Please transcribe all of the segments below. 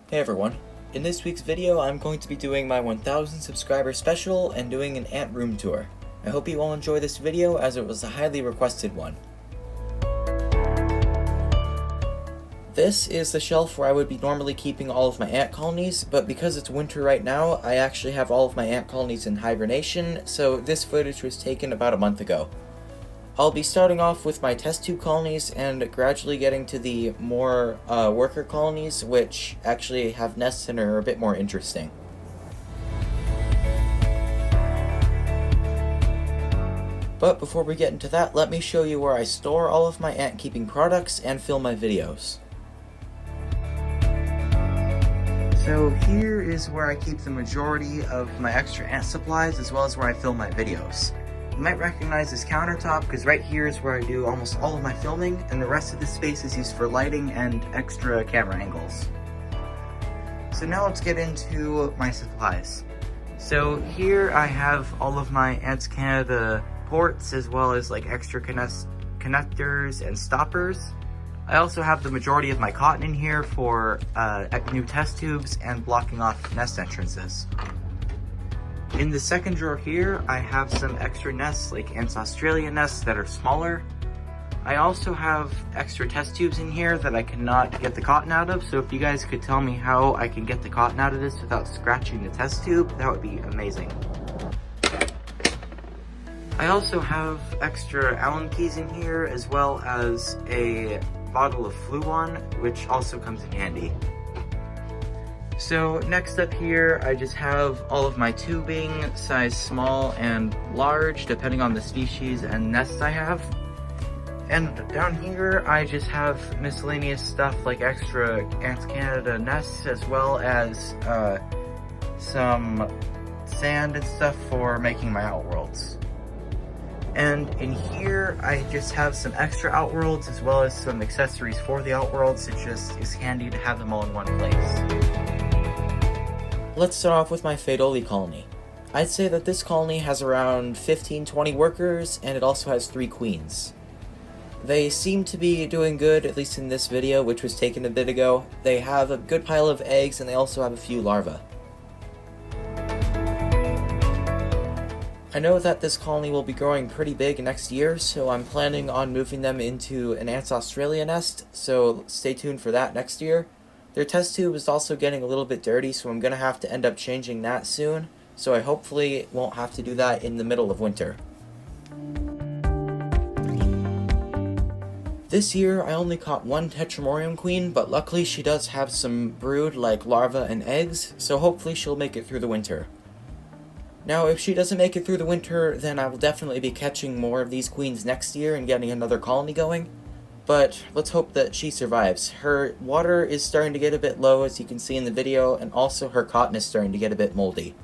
Hey everyone, in this week's video I'm going to be doing my 1000 subscriber special and doing an ant room tour. I hope you all enjoy this video as it was a highly requested one. This is the shelf where I would be normally keeping all of my ant colonies, but because it's winter right now, I actually have all of my ant colonies in hibernation, so this footage was taken about a month ago. I'll be starting off with my test tube colonies and gradually getting to the more worker colonies, which actually have nests and are a bit more interesting. But before we get into that, let me show you where I store all of my ant keeping products and film my videos. So here is where I keep the majority of my extra ant supplies as well as where I film my videos. You might recognize this countertop because right here is where I do almost all of my filming, and the rest of the space is used for lighting and extra camera angles. So now let's get into my supplies. So here I have all of my Ants Canada ports as well as like extra connectors and stoppers. I also have the majority of my cotton in here for new test tubes and blocking off nest entrances. In the second drawer here, I have some extra nests, like Ants Australia nests that are smaller. I also have extra test tubes in here that I cannot get the cotton out of, so if you guys could tell me how I can get the cotton out of this without scratching the test tube, that would be amazing. I also have extra Allen keys in here, as well as a bottle of Fluon, which also comes in handy. So next up here, I just have all of my tubing, size small and large, depending on the species and nests I have. And down here, I just have miscellaneous stuff like extra Ants Canada nests, as well as some sand and stuff for making my outworlds. And in here, I just have some extra outworlds, as well as some accessories for the outworlds. It just is handy to have them all in one place. Let's start off with my Phaidole colony. I'd say that this colony has around 15-20 workers, and it also has 3 queens. They seem to be doing good, at least in this video, which was taken a bit ago. They have a good pile of eggs, and they also have a few larvae. I know that this colony will be growing pretty big next year, so I'm planning on moving them into an Ants Australia nest, so stay tuned for that next year. Their test tube is also getting a little bit dirty, so I'm going to have to end up changing that soon, so I hopefully won't have to do that in the middle of winter. This year, I only caught one Tetramorium queen, but luckily she does have some brood like larvae and eggs, so hopefully she'll make it through the winter. Now, if she doesn't make it through the winter, then I will definitely be catching more of these queens next year and getting another colony going. But let's hope that she survives. Her water is starting to get a bit low, as you can see in the video, and also her cotton is starting to get a bit moldy.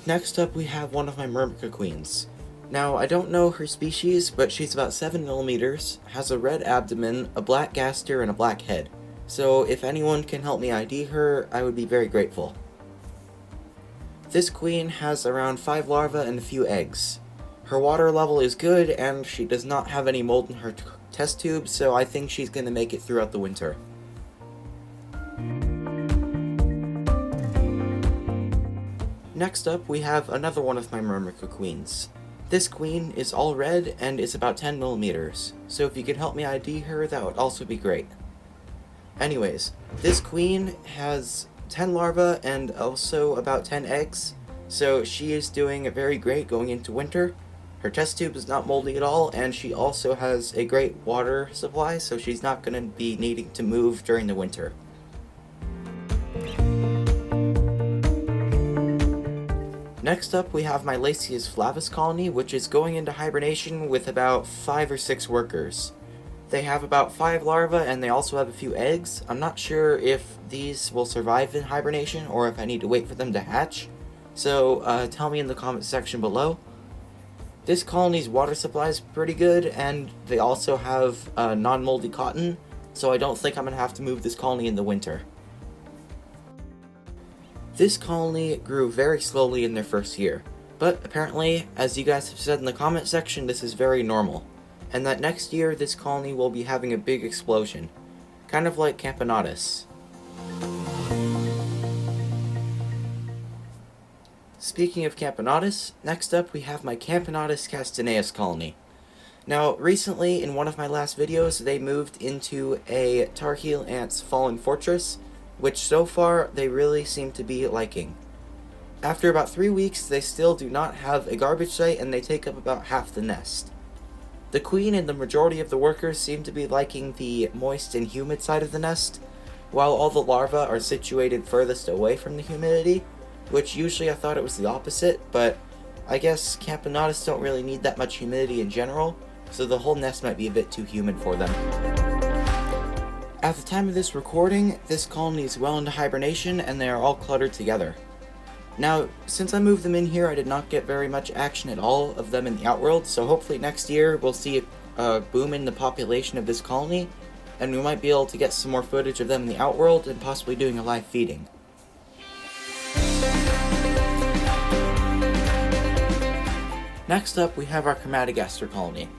Next up, we have one of my Myrmica queens. Now, I don't know her species, but she's about 7 millimeters, has a red abdomen, a black gaster, and a black head. So if anyone can help me ID her, I would be very grateful. This queen has around 5 larvae and a few eggs. Her water level is good, and she does not have any mold in her test tube, so I think she's going to make it throughout the winter. Next up, we have another one of my Myrmica queens. This queen is all red and is about 10 millimeters, so if you could help me ID her, that would also be great. Anyways, this queen has 10 larvae and also about 10 eggs, so she is doing very great going into winter. Her test tube is not moldy at all, and she also has a great water supply, so she's not going to be needing to move during the winter. Next up, we have my Lasius flavus colony, which is going into hibernation with about 5 or 6 workers. They have about 5 larvae, and they also have a few eggs. I'm not sure if these will survive in hibernation, or if I need to wait for them to hatch. So tell me in the comment section below. This colony's water supply is pretty good, and they also have non-moldy cotton, so I don't think I'm going to have to move this colony in the winter. This colony grew very slowly in their first year, but apparently, as you guys have said in the comment section, this is very normal. and that next year this colony will be having a big explosion, kind of like Camponotus. Speaking of Camponotus, next up we have my Camponotus castaneus colony. Now, recently, in one of my last videos, they moved into a Tar Heel Ants Fallen Fortress, which so far they really seem to be liking. After about 3 weeks, they still do not have a garbage site, and they take up about half the nest. The queen and the majority of the workers seem to be liking the moist and humid side of the nest, while all the larvae are situated furthest away from the humidity, which usually I thought it was the opposite, but I guess Camponotus don't really need that much humidity in general, so the whole nest might be a bit too humid for them. At the time of this recording, this colony is well into hibernation and they are all cluttered together. Now, since I moved them in here, I did not get very much action at all of them in the outworld, so hopefully next year we'll see a boom in the population of this colony, and we might be able to get some more footage of them in the outworld and possibly doing a live feeding. Next up, we have our Chromatogastr colony.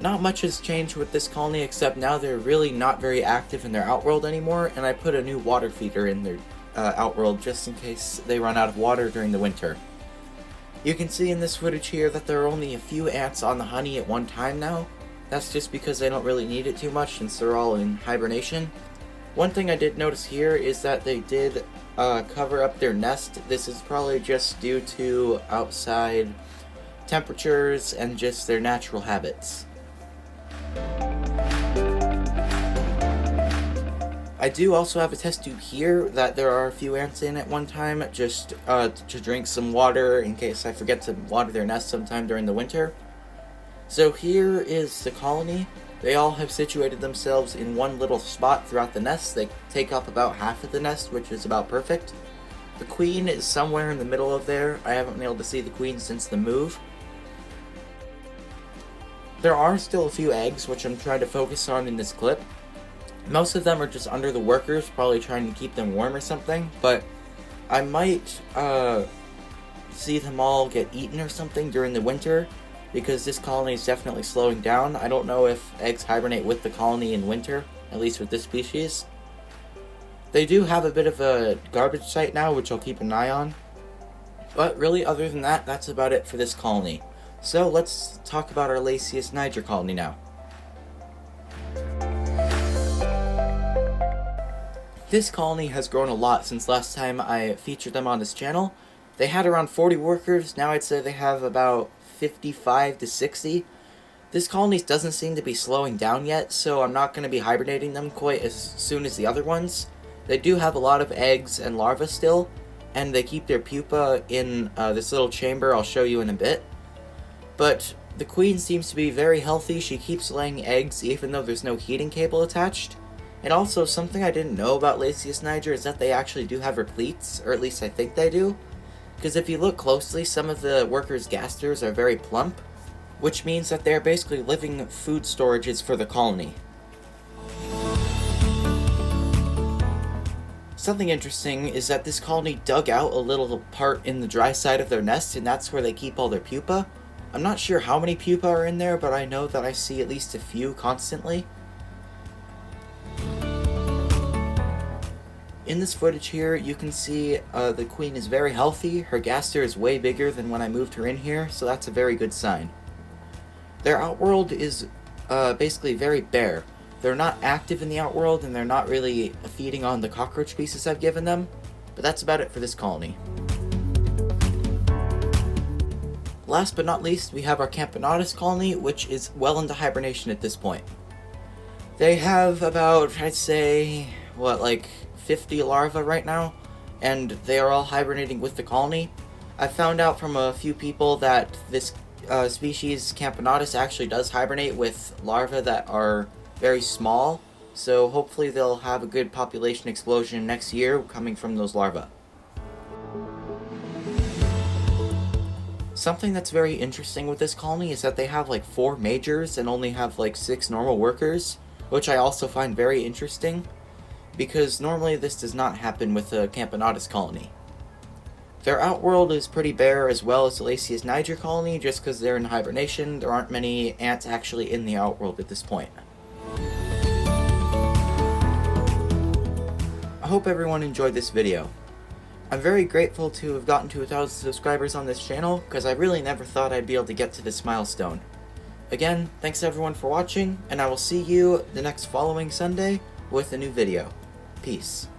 Not much has changed with this colony, except now they're really not very active in their outworld anymore, and I put a new water feeder in their outworld just in case they run out of water during the winter. You can see in this footage here that there are only a few ants on the honey at one time now. That's just because they don't really need it too much since they're all in hibernation. One thing I did notice here is that they did cover up their nest. This is probably just due to outside temperatures and just their natural habits. I do also have a test tube here that there are a few ants in at one time, just to drink some water in case I forget to water their nest sometime during the winter. So here is the colony. They all have situated themselves in one little spot throughout the nest. They take up about half of the nest, which is about perfect. The queen is somewhere in the middle of there. I haven't been able to see the queen since the move. There are still a few eggs, which I'm trying to focus on in this clip. Most of them are just under the workers, probably trying to keep them warm or something, but I might see them all get eaten or something during the winter, because this colony is definitely slowing down. I don't know if eggs hibernate with the colony in winter, at least with this species. They do have a bit of a garbage site now, which I'll keep an eye on. But really, other than that, that's about it for this colony. So let's talk about our Lasius niger colony now. This colony has grown a lot since last time I featured them on this channel. They had around 40 workers, now I'd say they have about 55 to 60. This colony doesn't seem to be slowing down yet, so I'm not going to be hibernating them quite as soon as the other ones. They do have a lot of eggs and larvae still, and they keep their pupa in this little chamber I'll show you in a bit. But the queen seems to be very healthy. She keeps laying eggs even though there's no heating cable attached. And also, something I didn't know about Lasius niger is that they actually do have repletes, or at least I think they do. Because if you look closely, some of the workers' gasters are very plump, which means that they're basically living food storages for the colony. Something interesting is that this colony dug out a little part in the dry side of their nest, and that's where they keep all their pupa. I'm not sure how many pupa are in there, but I know that I see at least a few constantly. In this footage here, you can see the queen is very healthy. Her gaster is way bigger than when I moved her in here, so that's a very good sign. Their outworld is basically very bare. They're not active in the outworld, and they're not really feeding on the cockroach pieces I've given them, but that's about it for this colony. Last but not least, we have our Camponotus colony, which is well into hibernation at this point. They have about, I'd say, like 50 larvae right now, and they are all hibernating with the colony. I found out from a few people that this species, Camponotus, actually does hibernate with larvae that are very small, so hopefully they'll have a good population explosion next year coming from those larvae. Something that's very interesting with this colony is that they have like 4 majors and only have like 6 normal workers, which I also find very interesting, because normally this does not happen with a Camponotus colony. Their outworld is pretty bare, as well as the Lasius niger colony, just because they're in hibernation. There aren't many ants actually in the outworld at this point. I hope everyone enjoyed this video. I'm very grateful to have gotten to 1,000 subscribers on this channel, because I really never thought I'd be able to get to this milestone. Again, thanks everyone for watching, and I will see you the next following Sunday with a new video. Peace.